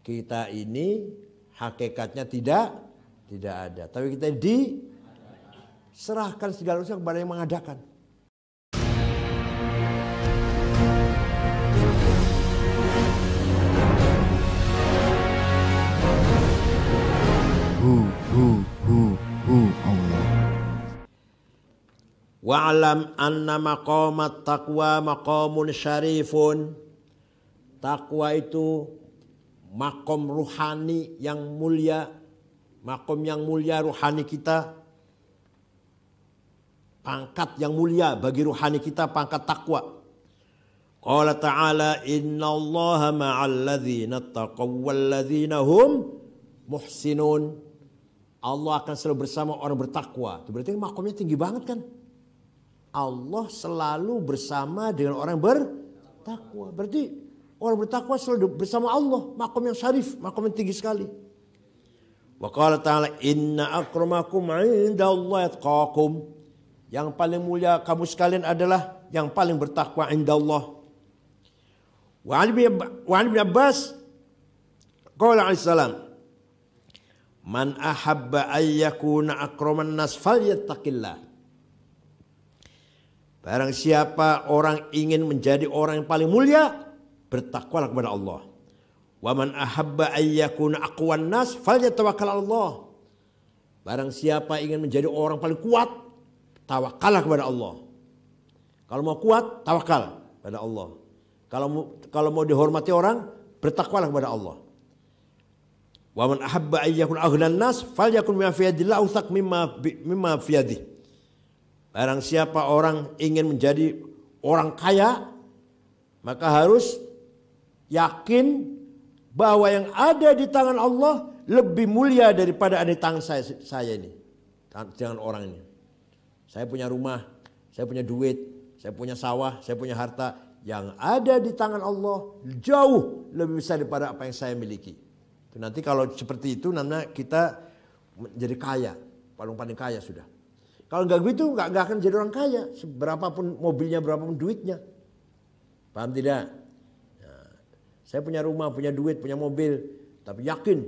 Kita ini hakikatnya tidak ada. Tapi kita diserahkan segala urusan kepada yang mengadakan. Allah. Wa'lam anna maqamat taqwa maqamun syarifun. Takwa itu makom ruhani yang mulia, makom yang mulia ruhani kita, pangkat yang mulia bagi ruhani kita, pangkat takwa. Qala ta'ala innallaha ma'al ladzina taqaw wal ladzina hum muhsinun. Allah akan selalu bersama orang bertakwa. Itu berarti makomnya tinggi banget kan? Allah selalu bersama dengan orang bertakwa. Berarti orang bertakwa selalu bersama Allah. Makom yang syarif, makom yang tinggi sekali. Wa qala ta'ala inna akramakum 'indallahi atqakum. Yang paling mulia kamu sekalian adalah yang paling bertakwa indallah. Wa 'an Ibn Abbas qala alaihi salam man ahabba ayyakuna akraman nas falyattaqillah. Barang siapa orang ingin menjadi orang yang paling mulia, bertakwalah kepada Allah. Wa man ahabba ayyakuna aqwan nas falyatawakkal 'ala Allah. Barang siapa ingin menjadi orang paling kuat, tawakallah kepada Allah. Kalau mau kuat, tawakal kepada Allah. Kalau mau dihormati orang, bertakwalah kepada Allah. Wa man ahabba ayyakun aghnan nas falyakun mimma fi yadillah awthaq mimma fi yadihi. Barang siapa orang ingin menjadi orang kaya, maka harus yakin bahwa yang ada di tangan Allah lebih mulia daripada ada di tangan saya ini. Jangan orang ini. Saya punya rumah, saya punya duit, saya punya sawah, saya punya harta. Yang ada di tangan Allah jauh lebih besar daripada apa yang saya miliki. Nanti kalau seperti itu namanya kita menjadi kaya, paling kaya sudah. Kalau nggak begitu nggak akan jadi orang kaya, berapapun mobilnya, berapapun duitnya. Paham tidak? Nah, saya punya rumah, punya duit, punya mobil, tapi yakin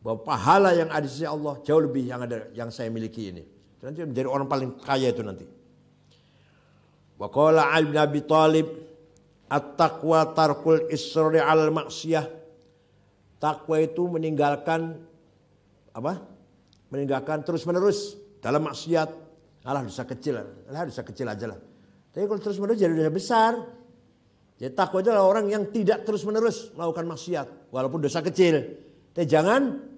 bahwa pahala yang ada di sisi Allah jauh lebih yang saya miliki ini. Nanti menjadi orang paling kaya itu nanti. Wa qala Ali bin Abi Thalib at-taqwa tarkul isri 'alal maksiyah. Takwa itu meninggalkan apa? Meninggalkan terus-menerus dalam maksiat. Alah dosa kecil aja lah. Tapi kalau terus-menerus jadi dosa besar. Jadi takwa itu adalah orang yang tidak terus-menerus melakukan maksiat walaupun dosa kecil. Tapi jangan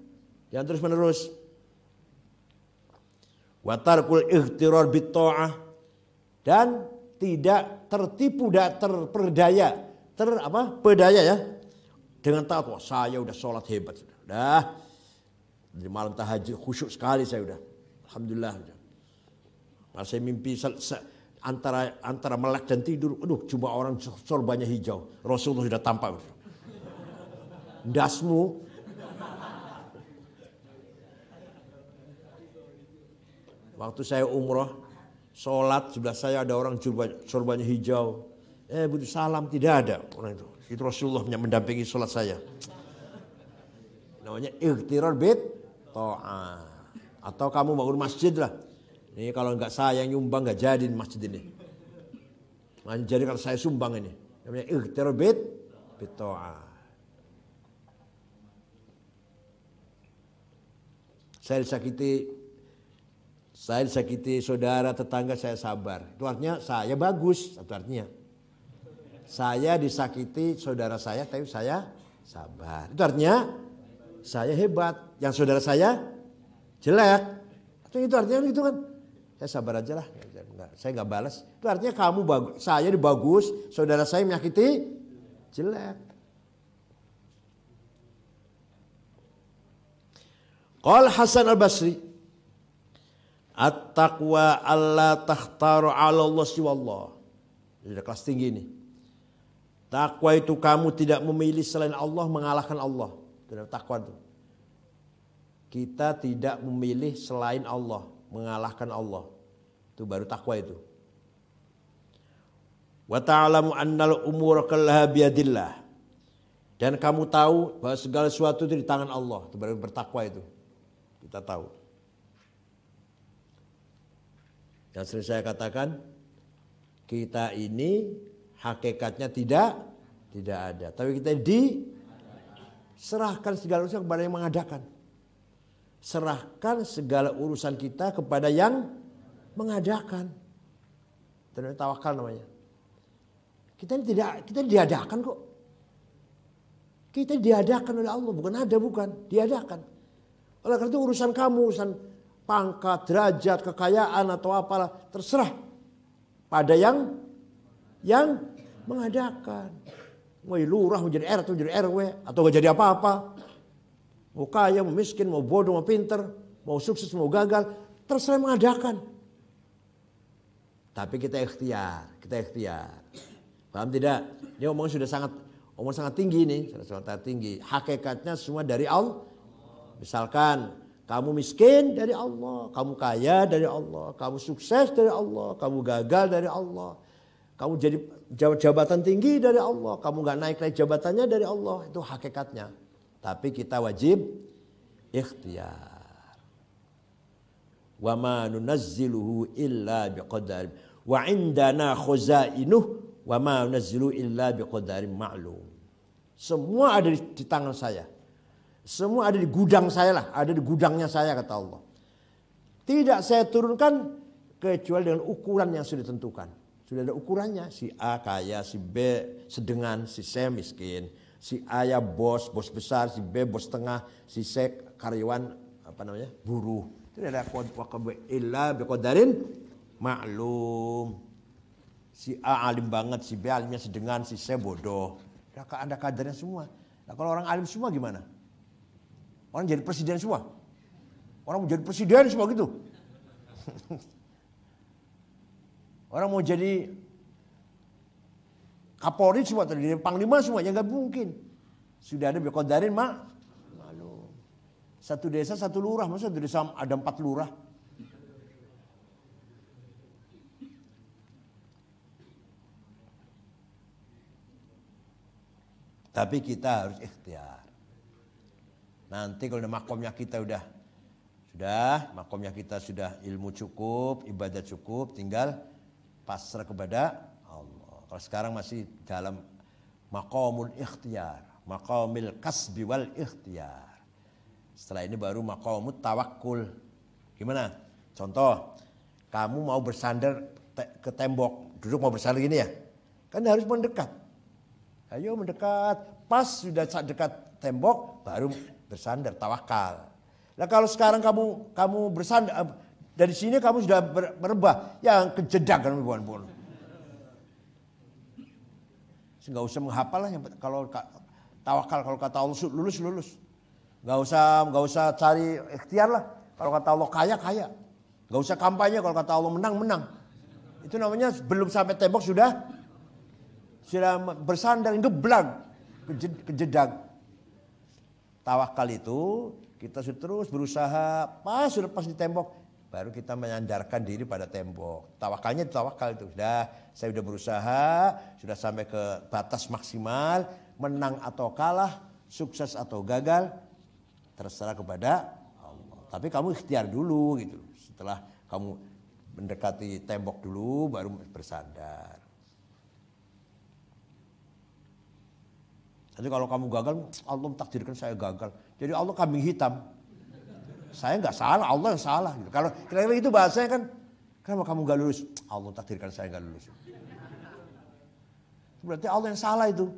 terus-menerus. Wa tarkul ightirar bit ta'ah, dan tidak tertipu, tidak terperdaya, pedaya ya. Dengan taat, wah saya udah sholat hebat sudah. Di malam tahajud khusyuk sekali saya udah. Alhamdulillah. Malah saya mimpi antara melek dan tidur. Aduh, cuma orang sorbannya hijau. Rasulullah sudah tampak. Dasmu. Waktu saya umroh, sholat sebelah saya ada orang sorbannya hijau. Butuh salam, tidak ada orang itu. Itu Rasulullah yang mendampingi sholat saya. Namanya ightirar bit ta'ah. Atau kamu bangun masjid lah. Ini kalau enggak saya yang nyumbang enggak jadi masjid ini. Jadi kalau saya sumbang ini. Namanya ightirar bit ta'ah. Saya disakiti saudara, tetangga, saya sabar. Itu artinya saya bagus. Itu artinya. Saya disakiti saudara saya, tapi saya sabar. Itu artinya saya hebat. Yang saudara saya jelek. Itu artinya gitu kan. Saya sabar aja lah. Saya nggak balas. Itu artinya kamu bagus, saya bagus, saudara saya menyakiti jelek. Qala Hasan al-Basri, at-taqwa alla takhtaru 'ala Allah siwallah. Ini kelas tinggi ini. Takwa itu kamu tidak memilih selain Allah, mengalahkan Allah. Itu takwa itu. Kita tidak memilih selain Allah, mengalahkan Allah. Itu baru takwa itu. Wa ta'lamu annal umura kullaha biyadillah. Dan kamu tahu bahwa segala sesuatu itu di tangan Allah. Itu baru bertakwa itu. Kita tahu. Yang sering saya katakan, kita ini hakikatnya tidak ada. Tapi kita diserahkan segala urusan kepada yang mengadakan. Serahkan segala urusan kita kepada yang mengadakan. Dan tawakal namanya. Kita diadakan kok. Kita diadakan oleh Allah, bukan diadakan. Oleh karena itu urusan kamu, urusan pangkat, derajat, kekayaan atau apalah, terserah pada yang mengadakan. Mau lurah, mau jadi RT, mau jadi RW, atau gak jadi apa-apa. Mau kaya, mau miskin, mau bodoh, mau pinter, mau sukses, mau gagal, terserah yang mengadakan. Tapi kita ikhtiar. Paham tidak? Ini omong sangat tinggi nih, sangat tinggi. Hakikatnya semua dari Allah. Misalkan kamu miskin dari Allah, kamu kaya dari Allah, kamu sukses dari Allah, kamu gagal dari Allah, kamu jadi jabatan tinggi dari Allah, kamu gak naik jabatannya dari Allah, itu hakikatnya. Tapi kita wajib ikhtiar. Wa ma nunazziluhu illa biqadar wa indana khazainuh wa ma nunazzilu illa biqadarin ma'lum. Semua ada di tangan saya. Semua ada di gudang saya lah, ada di gudangnya saya kata Allah. Tidak saya turunkan kecuali dengan ukuran yang sudah ditentukan. Sudah ada ukurannya, si A kaya, si B sedengan, si C miskin, si A ya bos besar, si B bos tengah, si C karyawan buruh. Tidak ada illa biqadarin ma'lum. Si A alim banget, si B alimnya sedengan, si C bodoh. Ada kadarnya semua. Nah, kalau orang alim semua gimana? Orang jadi presiden semua. Orang mau jadi presiden semua gitu. Orang mau jadi Kapolri semua, jadi panglima semua, ya nggak mungkin. Sudah ada biqadarin maklum. Satu desa satu lurah, masa satu desa ada 4 lurah? Tapi kita harus ikhtiar. Nanti kalau makomnya kita makomnya kita sudah ilmu cukup, ibadah cukup, tinggal pasrah kepada Allah. Kalau sekarang masih dalam makomul ikhtiar, makomil kasbi wal ikhtiar. Setelah ini baru makomut tawakkul. Gimana? Contoh, kamu mau bersandar ke tembok, duduk mau bersandar gini ya, kan harus mendekat. Ayo mendekat, pas sudah dekat tembok baru bersandar, tawakal. Nah kalau sekarang kamu bersandar dari sini kamu sudah merebah, yang kejedak kan bukan. Nggak usah menghafal lah, kalau tawakal kalau kata Allah lulus. Nggak usah cari ikhtiar lah. Kalau kata Allah kaya. Nggak usah kampanye kalau kata Allah menang. Itu namanya belum sampai tembok sudah bersandar, geblang, kejedak. Tawakal itu kita terus berusaha, sudah pas di tembok, baru kita menyandarkan diri pada tembok. Tawakalnya tawakal itu. Saya sudah berusaha, sudah sampai ke batas maksimal, menang atau kalah, sukses atau gagal, terserah kepada Allah. Tapi kamu ikhtiar dulu gitu. Setelah kamu mendekati tembok dulu, baru bersandar. Jadi kalau kamu gagal, Allah mentakdirkan saya gagal. Jadi Allah kambing hitam. Saya nggak salah, Allah yang salah. Gitu. Kalau kira-kira itu bahasanya kan, kenapa kamu nggak lulus? Allah takdirkan saya nggak lulus. Berarti Allah yang salah itu.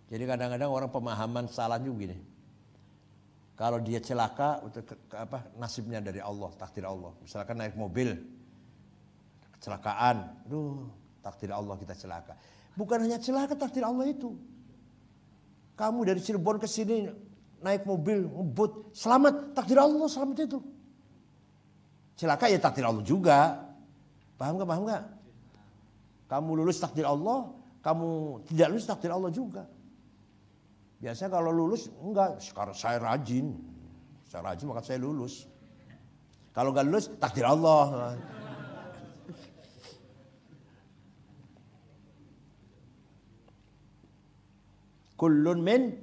Jadi kadang-kadang orang pemahaman salah juga gini. Kalau dia celaka, nasibnya dari Allah, takdir Allah. Misalkan naik mobil, kecelakaan, takdir Allah kita celaka. Bukan hanya celaka, takdir Allah itu. Kamu dari Cirebon ke sini naik mobil, ngebut, selamat, takdir Allah, selamat itu. Celaka ya takdir Allah juga. Paham gak? Kamu lulus takdir Allah, kamu tidak lulus takdir Allah juga. Biasanya kalau lulus, enggak, sekarang saya rajin maka saya lulus. Kalau nggak lulus, takdir Allah. Kullun min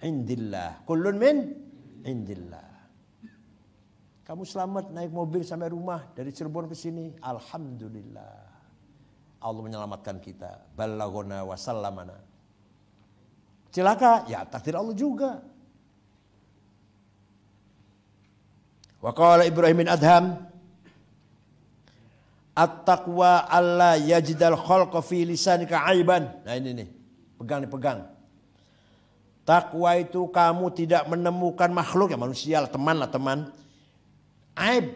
indillah. Kullun min indillah. Kamu selamat naik mobil sampai rumah dari Cirebon ke sini. Alhamdulillah. Allah menyelamatkan kita. Ballaghona wa sallamana. Celaka, ya takdir Allah juga. Wa qala Ibrahim bin Adham, at-taqwa alla yajidal khalqa fi lisanika aiban. Nah ini nih, pegang nih, pegang. Takwa itu kamu tidak menemukan makhluk, ya manusia lah, teman, aib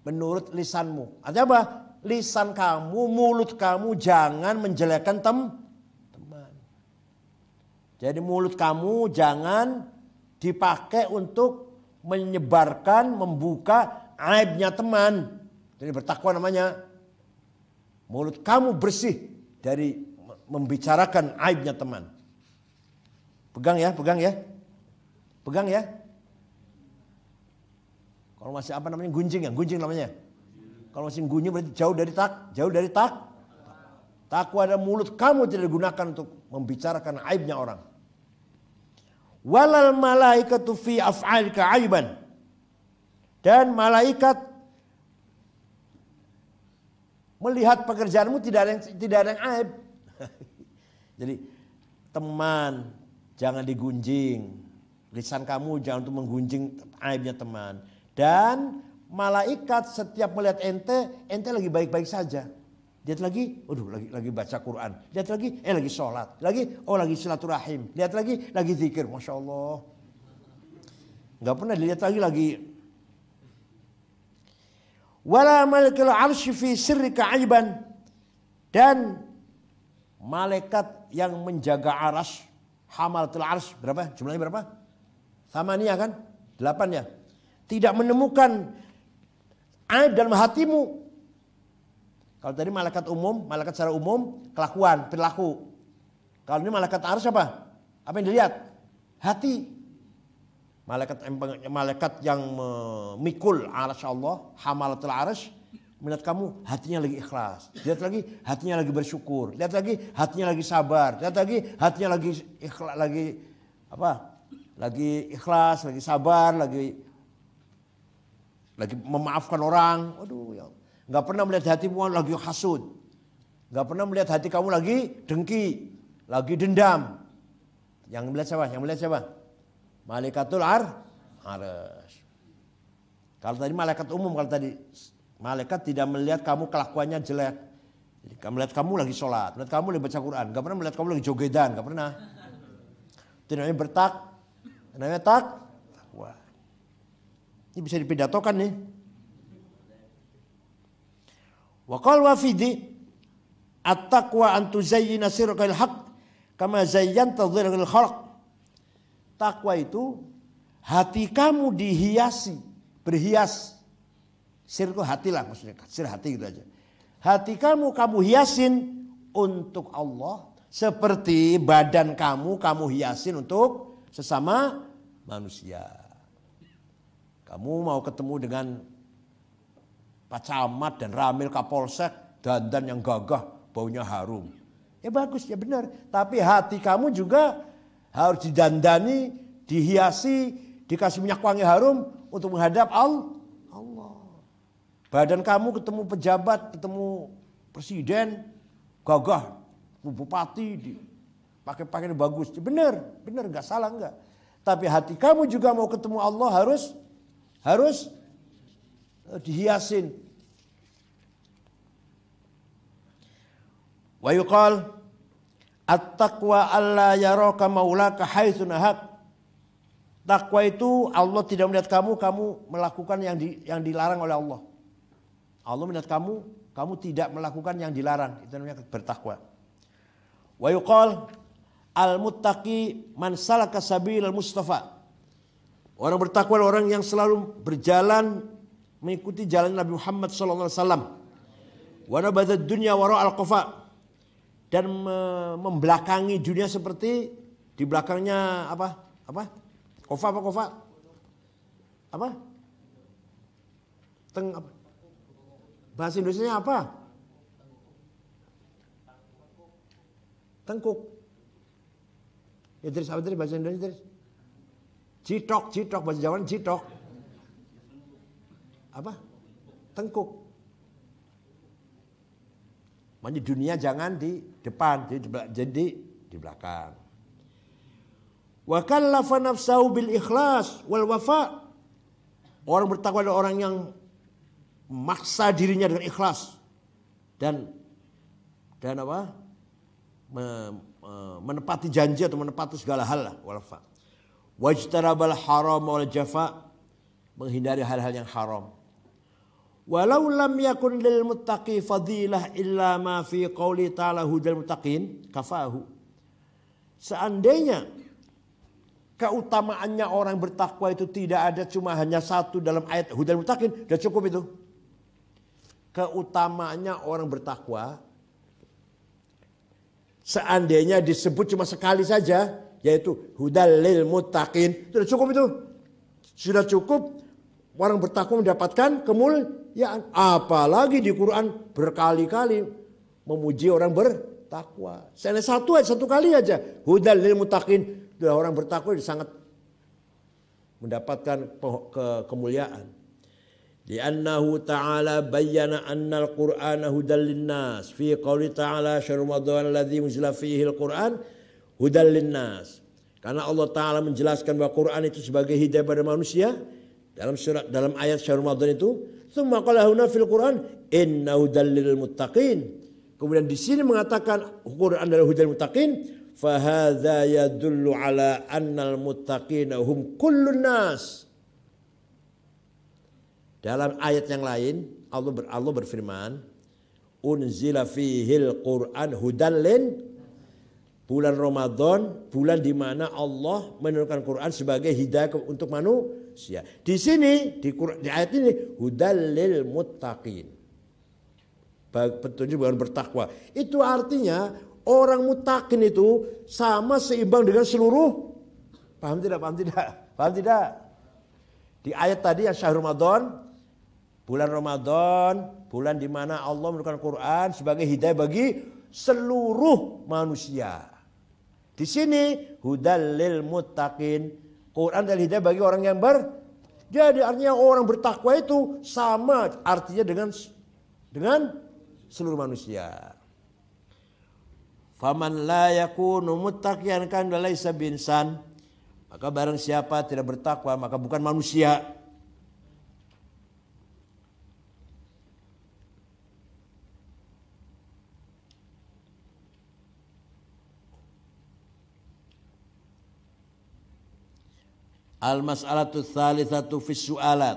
menurut lisanmu. Artinya apa? Lisan kamu, mulut kamu jangan menjelekkan teman. Jadi mulut kamu jangan dipakai untuk menyebarkan, membuka aibnya teman. Jadi bertakwa namanya. Mulut kamu bersih dari membicarakan aibnya teman. Pegang ya, pegang ya. Pegang ya. Kalau masih apa namanya gunjing ya, gunjing namanya. Kalau masih gunjing berarti jauh dari takwa dan mulut kamu tidak digunakan untuk membicarakan aibnya orang. Walal malaikatu fi af'alika aiban. Dan malaikat melihat pekerjaanmu tidak ada yang aib. Jadi teman jangan digunjing. Lisan kamu jangan untuk menggunjing aibnya teman. Dan malaikat setiap melihat ente lagi baik-baik saja. Lihat lagi, lagi baca Quran. Lihat lagi, lagi sholat. Lagi silaturahim. Lihat lagi zikir. Masya Allah. Gak pernah dilihat lagi. Wala malikul arsy fi sirrika aiban. Dan malaikat yang menjaga arsy, hamalatul arsy, berapa? Jumlahnya berapa? Thamaniyah kan? 8 ya. Tidak menemukan aib dalam hatimu. Kalau tadi malaikat umum, malaikat secara umum, kelakuan, perilaku. Kalau ini malaikat arsy apa? Apa yang dilihat? Hati. Malaikat yang memikul arsy Allah, hamalatul arsy, melihat kamu hatinya lagi ikhlas. Lihat lagi hatinya lagi bersyukur. Lihat lagi hatinya lagi sabar. Lihat lagi hatinya lagi ikhlas, lagi ikhlas, lagi sabar, lagi memaafkan orang. Waduh ya. Gak pernah melihat hatimu lagi hasud. Gak pernah melihat hati kamu lagi dengki. Lagi dendam. Yang melihat siapa? Yang melihat siapa? Malaikatul arsy. Kalau tadi malaikat umum, kalau tadi malaikat tidak melihat kamu kelakuannya jelek. Jadi melihat kamu lagi sholat. Melihat kamu lagi baca Quran. Gak pernah melihat kamu lagi jogedan. Gak pernah. Itu namanya namanya takwa. Ini bisa dipidatokan nih. Wa qal wafidi at-taqwa an tuzayyina sirral haqq kama zayyanta dhilal khalq. Takwa itu hati kamu dihiasi, berhias. Sir itu hati lah maksudnya, sir hati gitu aja. Hati kamu hiasin untuk Allah seperti badan kamu hiasin untuk sesama manusia. Kamu mau ketemu dengan Pak Camat dan Ramil Kapolsek, dandan yang gagah, baunya harum. Ya bagus, ya benar. Tapi hati kamu juga harus didandani, dihiasi, dikasih minyak wangi harum untuk menghadap Allah. Badan kamu ketemu pejabat, ketemu presiden, gagah, bupati, pakai pakaian bagus. Ya benar, nggak salah nggak. Tapi hati kamu juga mau ketemu Allah harus dihiasin. Wa yuqal at-taqwa alla yaraka maulaka haitsu nahak. Takwa itu Allah tidak melihat kamu melakukan yang dilarang oleh Allah. Allah melihat kamu tidak melakukan yang dilarang. Itu namanya bertakwa. Wa yuqal al-muttaqi man salaka sabilal mustafa. Orang bertakwa adalah orang yang selalu berjalan mengikuti jalan Nabi Muhammad sallallahu alaihi wasallam. Wa nabadha dunya wara'al qafa. Dan membelakangi dunia seperti di belakangnya apa? Kofa? Bahasa Indonesianya apa? Tengkuk. Idris, apa tadi bahasa Indonesia? Citok bahasa Jawa citok. Apa? Tengkuk. Makanya dunia jangan di depan, jadi di belakang. Wa kallafa nafsahu bil ikhlas wal wafa. Orang bertakwa adalah orang yang memaksa dirinya dengan ikhlas dan apa? Menepati janji atau menepati segala hal lah, wal wafa. Wajtarabal haram wal jafa, menghindari hal-hal yang haram. Walau lam yakun lil muttaqi fadilah illa ma fi qouli ta'ala hudal muttaqin kafahu. Seandainya keutamaannya orang bertakwa itu tidak ada, cuma hanya satu dalam ayat hudal muttaqin, sudah cukup itu. Keutamaannya orang bertakwa seandainya disebut cuma sekali saja, yaitu hudal lil muttaqin, sudah cukup itu. Sudah cukup orang bertakwa mendapatkan kemuliaan. Apalagi di Quran berkali-kali memuji orang bertakwa. Saya satu kali aja. Hudal lil muttaqin. Orang bertakwa sangat mendapatkan kemuliaan. Li'annahu ta'ala bayyana anna al-Qur'ana hudal linnas. Fi qawli ta'ala syahrul Ramadan alladzi unzila fihi al-Qur'an hudal linnas. Karena Allah Ta'ala menjelaskan bahwa Quran itu sebagai hidayah pada manusia. Dalam ayat syahrul Ramadan itu. Tsumma qala huna fil Qur'an innahu hudal muttaqin. Kemudian di sini mengatakan Quran adalah hudal muttaqin, fa hadza yadullu ala annal muttaqina hum kullun nas. Dalam ayat yang lain Allah berfirman, unzila fihil Qur'an hudal lin. Bulan Ramadan, bulan di mana Allah menurunkan Quran sebagai hidayah untuk manusia. Di sini di ayat ini hudal lil muttaqin. Petunjuk bukan bertakwa. Itu artinya orang muttaqin itu sama seimbang dengan seluruh. Paham tidak? Paham tidak? Di ayat tadi yang syahrul Ramadan, bulan Ramadan, bulan di mana Allah menurunkan Quran sebagai hidayah bagi seluruh manusia. Di sini hudal lil muttaqin, Quran adalah hidayah bagi orang yang jadi artinya orang bertakwa itu sama artinya dengan seluruh manusia. Faman la yakunu muttaqiyan kan laisa binsan, maka barang siapa tidak bertakwa maka bukan manusia. Al-mas'alatu tsalitsatu fi su'alat.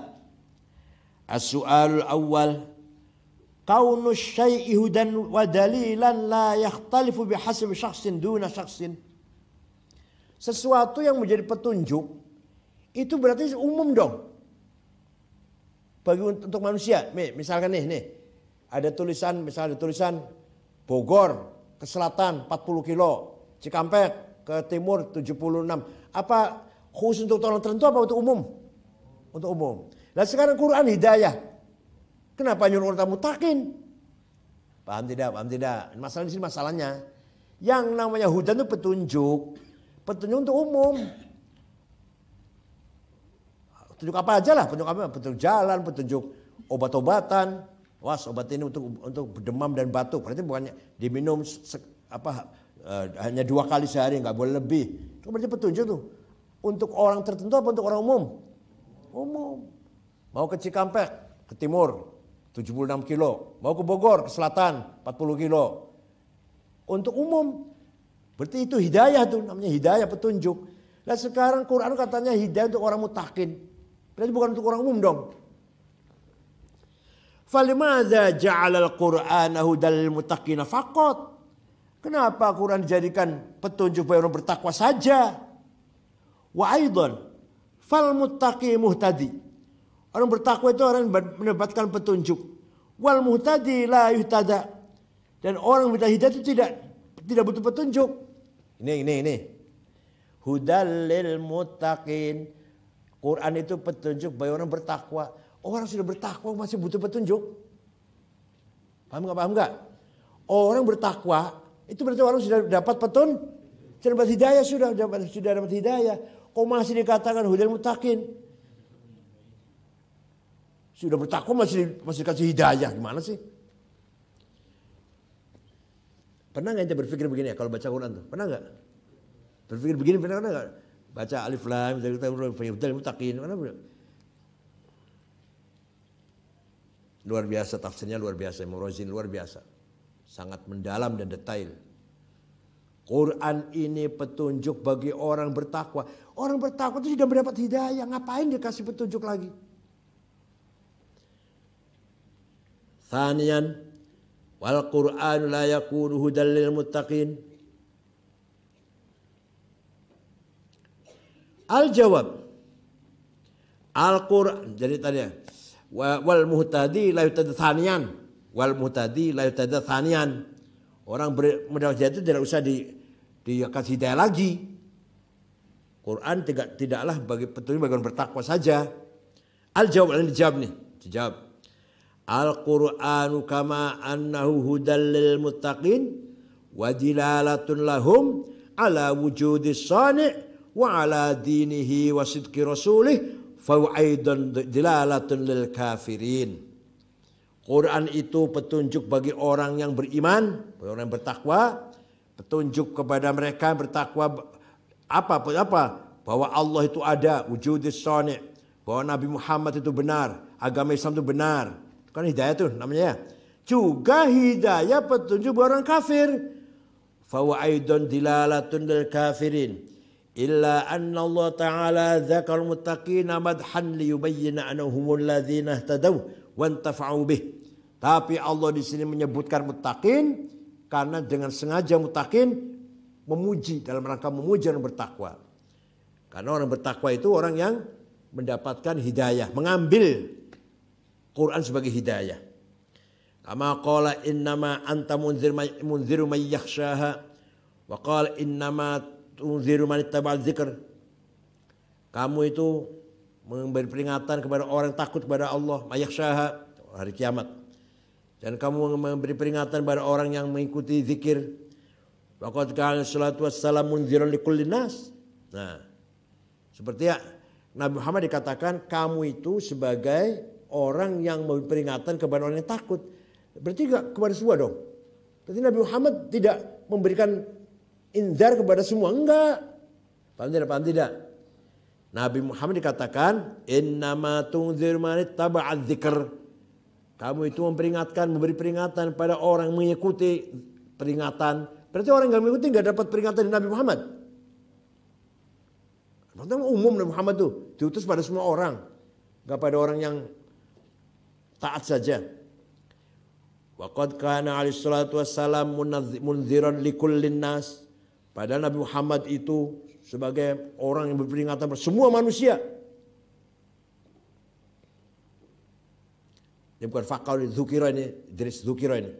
As-su'alul awwal kaunu syai'i hudan wa dalilan la yakhtalifu bihasbi syakhsin duna syakhsin. Sesuatu yang menjadi petunjuk itu berarti umum dong. Bagi untuk manusia. Misalkan nih ada tulisan, misalnya ada tulisan Bogor ke selatan 40 kilo, Cikampek ke timur 76. Apa khusus untuk orang tertentu apa untuk umum? Untuk umum. Nah sekarang Quran hidayah. Kenapa nyuruh orang muttaqin? Paham tidak? Paham tidak? Masalah di sini masalahnya. Yang namanya hudan itu petunjuk. Petunjuk untuk umum. Petunjuk apa aja lah. Petunjuk apa? Petunjuk jalan, petunjuk obat-obatan. Obat ini untuk demam dan batuk. Berarti bukannya diminum hanya 2 kali sehari, nggak boleh lebih. Itu berarti petunjuk tuh. Untuk orang tertentu apa untuk orang umum? Umum. Mau ke Cikampek, ke timur 76 kilo. Mau ke Bogor, ke selatan 40 kilo. Untuk umum. Berarti itu hidayah tuh, namanya hidayah petunjuk. Nah sekarang Quran katanya hidayah untuk orang muttaqin. Berarti bukan untuk orang umum dong. Falimadza ja'alal Qur'ana hudal lil muttaqina faqat. Kenapa Quran dijadikan petunjuk bagi orang bertakwa saja? Wa aidan fal muttaqi muhtadi. Orang bertakwa itu orang mendapatkan petunjuk. Wal muhtadi la yuhtada. Dan orang minta hidayah itu tidak butuh petunjuk. Ini. Hudal lil muttaqin. Quran itu petunjuk bagi orang bertakwa. Orang sudah bertakwa masih butuh petunjuk. Paham nggak? Orang bertakwa itu berarti orang sudah dapat sudah dapat hidayah, sudah dapat hidayah. Kok masih dikatakan hudal muttaqin? Sudah bertakwa masih dikasih hidayah, gimana sih? Pernah nggak ente berpikir begini ya kalau baca Quran tuh? Pernah nggak? Berpikir begini pernah nggak? Baca alif lam hudal muttaqin, mana? Luar biasa tafsirnya, luar biasa, Imam Razi luar biasa. Sangat mendalam dan detail. Quran ini petunjuk bagi orang bertakwa. Orang bertakwa itu sudah mendapat hidayah, ngapain dikasih petunjuk lagi? Tsaniyan, wal Qur'an la yakunu hudal lil muttaqin. Al-jawab. Al-Qur'an, jadi tadi ya. Wal muhtadi la yutada tsaniyan. Wal muhtadi la yutada tsaniyan. Orang mendapat hidayah itu tidak usah dikasih hidayah lagi. Quran tidaklah bagi petunjuk bagi orang bertakwa saja. Al-jawab, ini dijawab nih. Dijawab. Al-Qur'anu kama annahu hudal lil muttaqin wa dilalatun lahum ala wujudis sani' wa ala dinihi wa sidqi rasulih fa aidan dilalatun lil kafirin. Quran itu petunjuk bagi orang yang beriman, bagi orang yang bertakwa, petunjuk kepada mereka yang bertakwa apa? Bahwa Allah itu ada, wujudis sani', bahwa Nabi Muhammad itu benar, agama Islam itu benar. Itu kan hidayah tuh namanya. Juga hidayah petunjuk bagi orang kafir. Fa aidan dilalatun lil kafirin. Illa anna Allah Ta'ala dzakal muttaqina madhan liyubayyana annahumul ladzina ihtadaw wa intafa'u bih. Tapi Allah di sini menyebutkan muttaqin karena dengan sengaja muttaqin memuji, dalam rangka memuji orang bertakwa. Karena orang bertakwa itu orang yang mendapatkan hidayah, mengambil Quran sebagai hidayah. Kama qala innama anta munziru may yakhshaha wa qala innama tunziru man ittaba'a dzikr. Kamu itu memberi peringatan kepada orang takut kepada Allah, may yakhshaha, hari kiamat. Dan kamu memberi peringatan kepada orang yang mengikuti zikir. Waqad kana salatu wassalam munziran likulli nas. Nah, seperti ya Nabi Muhammad dikatakan kamu itu sebagai orang yang memberi peringatan kepada orang yang takut. Berarti enggak kepada semua dong. Berarti Nabi Muhammad tidak memberikan inzar kepada semua, enggak. Paham tidak? Nabi Muhammad dikatakan innama tunziru man ittaba'a dzikr. Kamu itu memberi peringatan pada orang yang mengikuti peringatan. Berarti orang yang mengikuti enggak dapat peringatan dari Nabi Muhammad. Maksudnya umum Nabi Muhammad tuh diutus pada semua orang, enggak pada orang yang taat saja. Waqad kana alaihi salatu wassalam munziran likullin nas. Padahal Nabi Muhammad itu sebagai orang yang berperingatan pada semua manusia. Ini bukan fakal dzukira ini, Idris dzukira ini.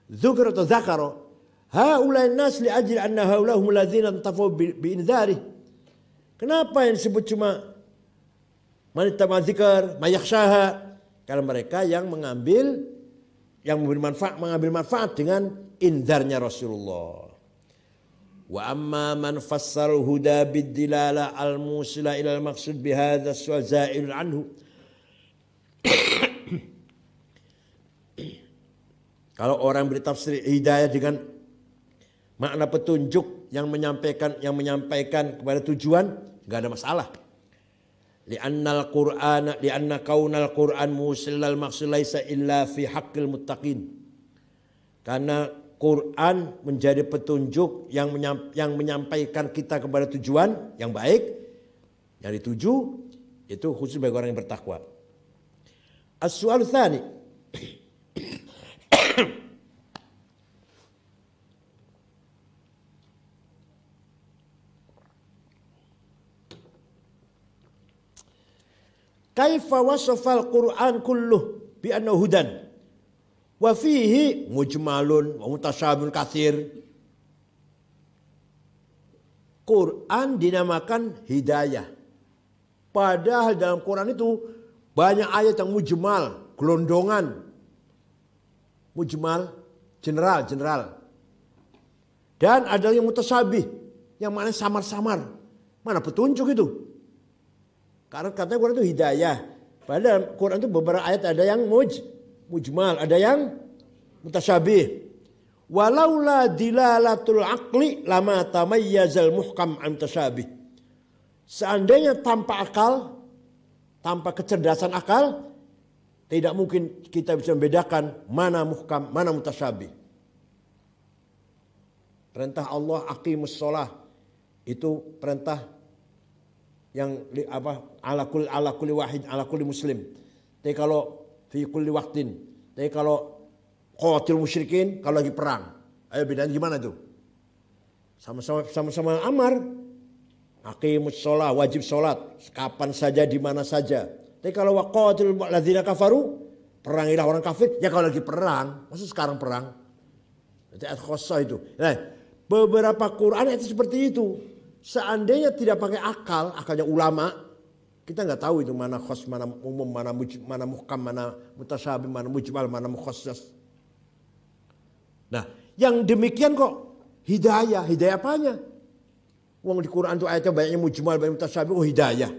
Dzukira atau zakara. Haulai nas li ajli anna haulahum alladzina intafu bi inzari. Kenapa yang disebut cuma man ittaba dzikr, mayakhshaha? Karena mereka yang mengambil mengambil manfaat dengan inzarnya Rasulullah. Wa amma man fassara huda bid dilala al musila ila al maqsud bi hadha as-su'al za'il anhu. Kalau orang bertafsir hidayah dengan makna petunjuk yang menyampaikan kepada tujuan, enggak ada masalah. Li'anna kaunal Qur'an musilal maqsud laisa illa fi haqqil muttaqin. Karena Quran menjadi petunjuk yang menyampaikan kita kepada tujuan yang baik, yang dituju itu khusus bagi orang yang bertakwa. As-su'al tsani. Kaifa wasafal Qur'an kulluh bi annahu hudan wa fihi mujmalun wa mutasyabihun katsir. Quran dinamakan hidayah. Padahal dalam Quran itu Banyak ayat yang mujmal, gelondongan. Mujmal, general. Dan ada yang mutasyabih, yang mana samar-samar. Mana petunjuk itu? Karena katanya Quran itu hidayah. Padahal Quran itu beberapa ayat ada yang mujmal, ada yang mutasyabih. Walaula dilalatul aqli lama tamayyazal muhkam an mutasyabih. Seandainya tanpa akal, tanpa kecerdasan akal, tidak mungkin kita bisa membedakan mana muhkam, mana mutasyabih. Perintah Allah aqimus shalah itu perintah yang ala kulli wahid ala kulli muslim. Tapi kalau fi kulli waqtin, tapi kalau qatil musyrikin kalau lagi perang. Ayo bedanya gimana tuh? Sama-sama amar. Aqimus shalah, wajib salat kapan saja di mana saja. Tapi kalau waqatil ladzina kafaru, perangilah orang kafir, ya kalau lagi perang, maksud sekarang perang. Itu ayat khossah itu. Nah, beberapa Quran itu seperti itu. Seandainya tidak pakai akal, akalnya ulama, kita nggak tahu itu mana khos, mana umum, mana muhkam, mana mutasyabih, mana mujmal, mana mukhassas. Nah, yang demikian kok hidayah apanya? Wong di Quran itu ayatnya banyaknya mujmal, banyak mutasyabih, hidayah.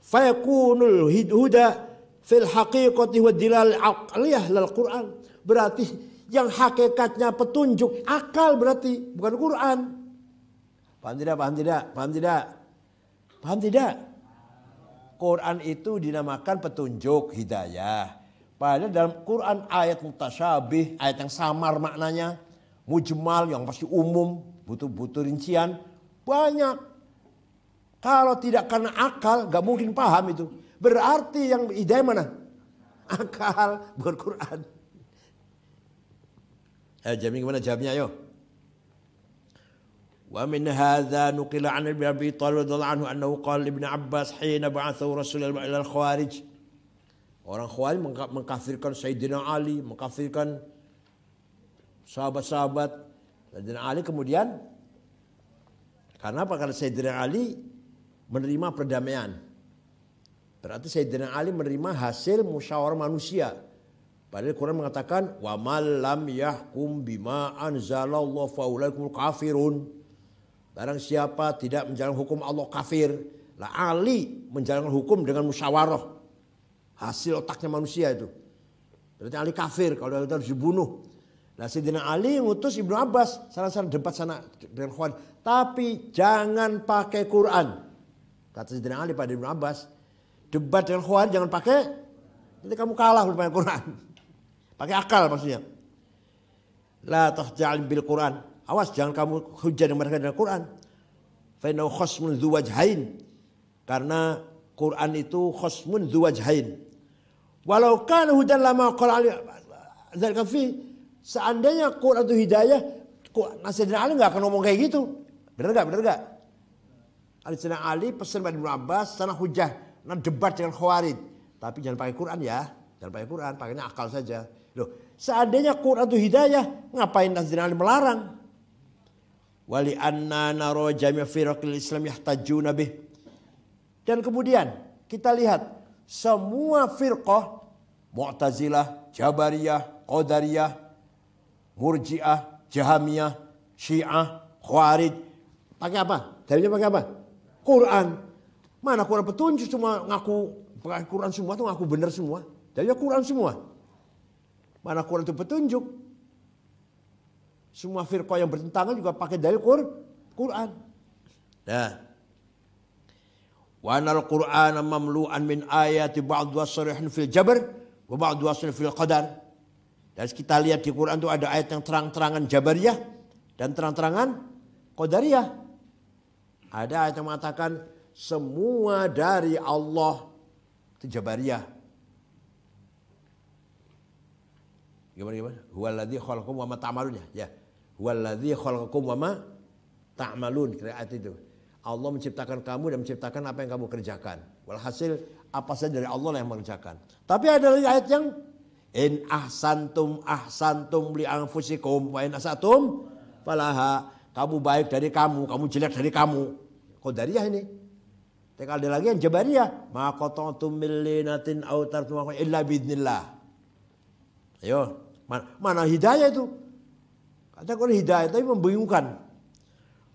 Fayakunul huda fil haqiqati wa dilal aqliyah lal Quran. Berarti yang hakikatnya petunjuk akal berarti bukan Quran. Paham tidak? Quran itu dinamakan petunjuk hidayah. Padahal dalam Quran ayat mutasyabih, ayat yang samar maknanya, mujmal yang pasti umum, butuh rincian banyak. Kalau tidak karena akal, gak mungkin paham itu. Berarti yang hidayah mana? Akal, bukan Quran. Jami gimana jawabnya ayo? Wa min hadza nuqila 'an Abi Thalib radhiyallahu anhu annahu qala Ibnu Abbas hina ba'athahu Rasulullah ila al-Khawarij. Orang Khawarij mengkafirkan Sayyidina Ali, mengkafirkan sahabat-sahabat Sayyidina Ali. Kemudian karena apa? Karena Sayyidina Ali menerima perdamaian. Berarti Sayyidina Ali menerima hasil musyawarah manusia. Padahal Quran mengatakan wa man lam yahkum bima anzalallahu faulaikumul kafirun. Barang siapa tidak menjalankan hukum Allah kafir. Lah Ali menjalankan hukum dengan musyawarah. Hasil otaknya manusia itu. Berarti Ali kafir kalau itu harus dibunuh. Nah Sayyidina Ali ngutus Ibnu Abbas sana debat sana dengan Khawarij. Tapi jangan pakai Quran. Kata Sayyidina Ali pada Ibnu Abbas, debat dengan Khawarij jangan pakai, nanti kamu kalah pakai Quran. Pakai akal maksudnya. La tahja'al bil Quran. Awas jangan kamu hujah mereka dengan Quran. Fa innahu khasmun dzu wajhain. Karena Quran itu khasmun dzu wajhain. Walau kana hudan lama qala dzalika fi. Seandainya Quran itu hidayah, Sayyidina Ali enggak akan ngomong kayak gitu. Benar enggak? Sayyidina Ali pesan pada Ibnu Abbas sana hujah, debat dengan Khawarij. Tapi jangan pakai Quran ya. Jangan pakai Quran, pakainya akal saja. Loh, seandainya Quran itu hidayah, ngapain Sayyidina Ali melarang? Wali anna naro jami' firaqil Islam yahtajuna bih. Dan kemudian kita lihat semua firqah Mu'tazilah, Jabariyah, Qadariyah, Murji'ah, Jahamiyah, Syiah, Khawarij pakai apa? Dalilnya pakai apa? Quran. Mana Quran petunjuk cuma ngaku pakai Quran semua tuh ngaku benar semua. Dalilnya Quran semua. Mana Quran itu petunjuk? Semua firqah yang bertentangan juga pakai dalil Quran. Nah. Wa anal Qur'ana mamlu'an min ayati ba'dha sharihan fil jabr wa ba'dha sharihan fil qadar. Dan kita lihat di Quran itu ada ayat yang terang-terangan Jabariyah dan terang-terangan Qadariyah. Ada ayat yang mengatakan semua dari Allah. Itu Jabariyah. Gimana? Huwaladzi khalaqakum wa ma ta'malun ya. Huwaladzi khalaqakum wa ma ta'malun. Kira ayat itu. Allah menciptakan kamu dan menciptakan apa yang kamu kerjakan. Walhasil apa saja dari Allah yang mengerjakan. Tapi ada lagi ayat yang in ahsantum li anfusikum wa in asatum falaha. Kamu baik dari kamu jelek dari kamu. Qadariyah ini. Tapi ada lagi yang Jabariyah, ma qata'tum min linatin aw tartum illa biidznillah. Ayo, mana hidayah itu? Kata kalau hidayah tapi membingungkan.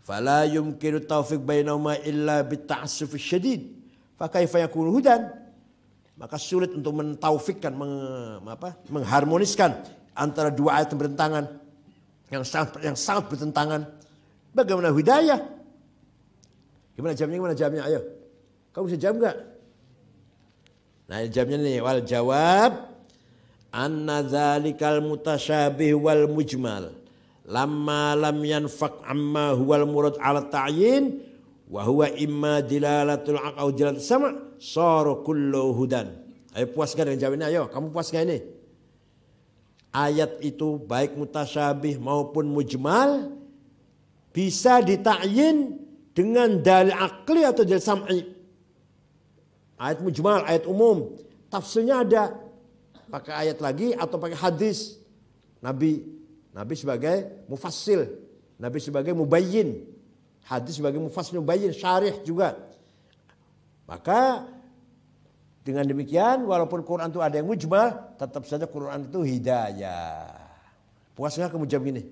Fala yumkinu taufiq bainahuma illa bitta'assuf syadid. Fa kaifa yakunu hudan? Maka sulit untuk mentaufikkan, mengharmoniskan antara dua ayat yang bertentangan, yang sangat bertentangan. Bagaimana hidayah? Gimana jamnya? Ayo. Kamu bisa jawab enggak? Nah, jamnya nih, wal jawab anna dzalikal mutasyabih wal mujmal lamma lam yanfaq amma huwal murad ala ta'yin wa huwa imma dilalatul aql aw dilalatul sama' sara kullu hudan. Ayo puas kan dengan jawabnya? Ayo, kamu puas enggak ini? Ayat itu baik mutasyabih maupun mujmal bisa ditakyin dengan dalil akli atau dalil sam'i. Ayat mujmal, ayat umum, tafsirnya ada. Pakai ayat lagi atau pakai hadis. Nabi sebagai mufassil, Nabi sebagai mubayyin, hadis sebagai mufassil mubayyin, syarih juga. Maka dengan demikian walaupun Quran itu ada yang mujmal, tetap saja Quran itu hidayah. Puas nggak kamu jawab gini?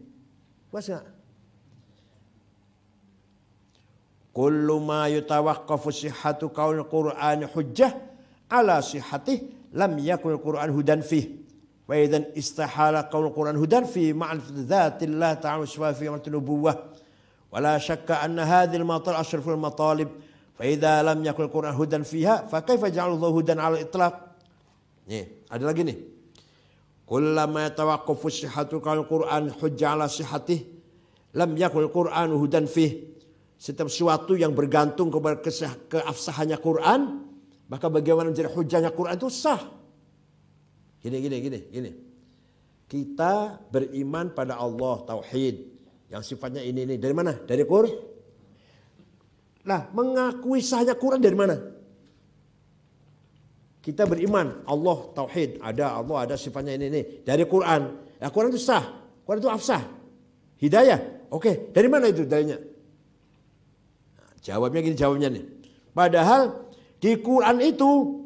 Puas nggak? Kullu ma yutawaqqafu sihhatu qaulil Qur'ani hujjah ala sihhatih lam yakun al-Qur'an hudan fih. Wa idzan istahala qaulul Qur'an hudan fi ma'rifati dzatillah ta'ala wa fi nubuwwah. Wa la syakka anna hadhil matal asyraful matalib. Fa idza lam yakun al-Qur'an hudan fiha fa kaifa ja'alallahu hudan 'ala al-itlaq. Nih, ada lagi nih. Kullama yatawaqqafu sihhatu qaulil Qur'an hujjah ala sihhatih lam yakun al-Qur'an hudan fih. Setiap sesuatu yang bergantung kepada keabsahannya Quran, maka bagaimana menjadi hujahnya Quran itu sah. Gini. Kita beriman pada Allah, tauhid, yang sifatnya ini. Dari mana? Dari Quran. Nah, mengakui sahnya Quran dari mana? Kita beriman, Allah, tauhid, Allah ada sifatnya ini. Dari Quran. Nah, Quran itu sah. Quran itu absah. Hidayah. Oke, dari mana itu dalilnya? Jawabnya nih. Padahal di Quran itu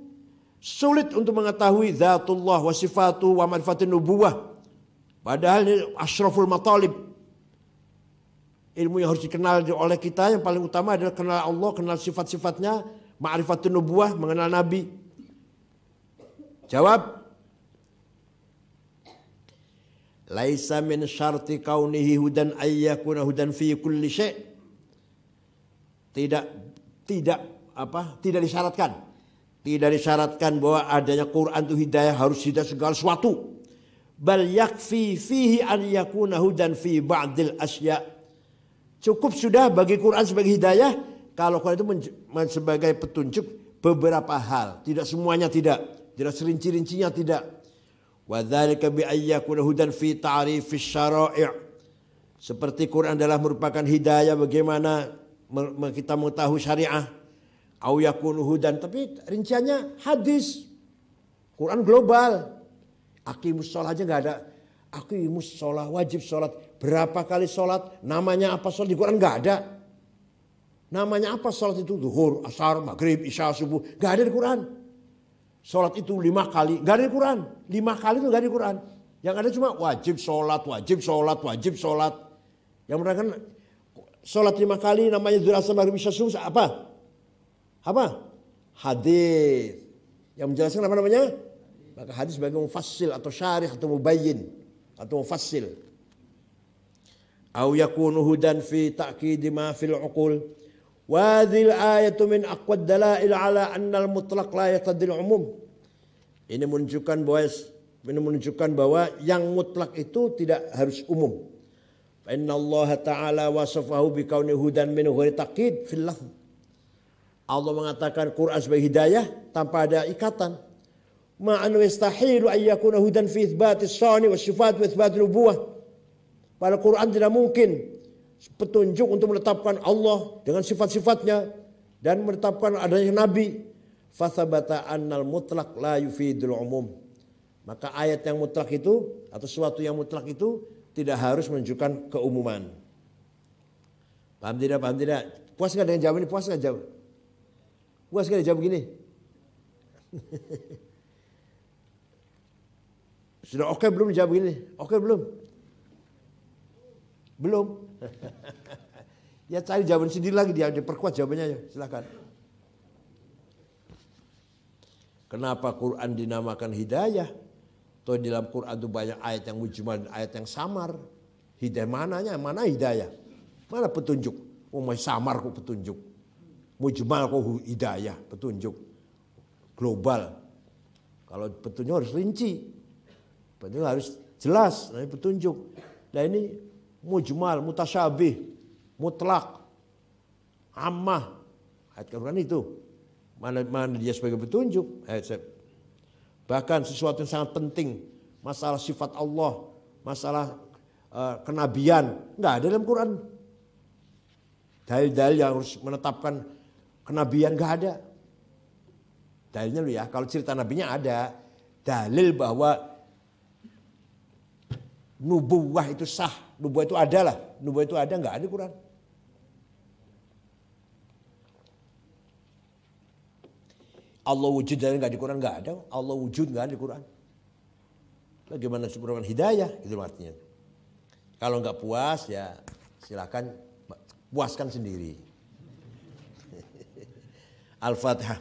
sulit untuk mengetahui zatullah wa sifatu wa manfaatun nubuwah. Padahal ini asyraful matalib. Ilmu yang harus dikenal oleh kita yang paling utama adalah kenal Allah, kenal sifat-sifatnya, ma'rifatun nubuwah, mengenal Nabi. Jawab. Laisa min syarti kaunihi hudan ayyakuna hudan fi kulli syai'. Tidak disyaratkan. Tidak disyaratkan bahwa adanya Quran itu hidayah harus hidayah segala sesuatu. Bal yakfi fihi an yakuna hudan fi ba'dil asya. Cukup sudah bagi Quran sebagai hidayah kalau Quran itu sebagai petunjuk beberapa hal. Tidak semuanya tidak serinci-rincinya tidak. Wa dzalika bi ayyakuna hudan fi ta'rifis syara'i'. Seperti Quran adalah merupakan hidayah bagaimana kita mengetahui syariah, au yakunu hudan, tapi rinciannya hadis. Quran global. Aqimus shalah aja enggak ada. Aqimus shalah, wajib salat. Berapa kali salat? Namanya apa salat di Quran enggak ada. Namanya apa salat itu? Zuhur, asar, maghrib, isya, subuh. Enggak ada di Quran. Salat itu 5 kali, enggak ada di Quran. 5 kali itu enggak ada di Quran. Yang ada cuma wajib salat. Yang menerangkan sholat 5 kali namanya zuhur, asar, maghrib, isya, subuh apa? Hadis. Yang menjelaskan apa namanya? Maka hadis sebagai mufassil atau syarih atau mubayyin atau mufassil. Au yakunu hudan fi ta'kid ma fil uqul. Wa dhil ayatu min aqwad dalail ala anna al-mutlaq la yaqtadil umum. Ini menunjukkan bahwa yang mutlak itu tidak harus umum. Inna Allah Ta'ala wasafahu bikauni hudan min ghairi taqid fil lafz. Allah mengatakan Quran sebagai hidayah tanpa ada ikatan. Ma'an yastahilu ay yakuna hudan fi itsbatis shani wa sifat wa itsbat nubuwah. Pada Quran tidak mungkin petunjuk untuk menetapkan Allah dengan sifat-sifatnya dan menetapkan adanya nabi. Fathabata annal mutlaq la yufidul umum. Maka ayat yang mutlak itu atau sesuatu yang mutlak itu tidak harus menunjukkan keumuman. Paham tidak? Puas nggak dengan jawaban ini? Puas nggak jawab? Puas sekali jawab begini. Sudah oke belum jawab begini? Oke belum? Belum. Ya cari jawaban sendiri lagi, dia diperkuat jawabannya ya. Silakan. Kenapa Quran dinamakan hidayah? Toh di dalam Quran itu banyak ayat yang mujmal dan ayat yang samar. Hidayah mananya? Mana hidayah? Mana petunjuk? Oh masih samar kok petunjuk. Mujmal kok hidayah, petunjuk. Global. Kalau petunjuk harus rinci. Petunjuk harus jelas, nah petunjuk. Nah ini mujmal, mutasyabih, mutlak, ammah. Ayat Quran itu. Mana dia sebagai petunjuk. Bahkan sesuatu yang sangat penting. Masalah sifat Allah. Masalah kenabian. Enggak ada dalam Quran. Dalil-dalil yang harus menetapkan kenabian enggak ada. Dalilnya lu ya. Kalau cerita nabinya ada. Dalil bahwa nubuwah itu sah. Nubuwah itu ada lah. Nubuwah itu ada enggak ada di Quran. Allah wujud dan enggak di Quran enggak ada. Allah wujud enggak ada di Quran. Bagaimana merupakan hidayah itu artinya. Kalau enggak puas ya silakan puaskan sendiri. Al-Fatihah.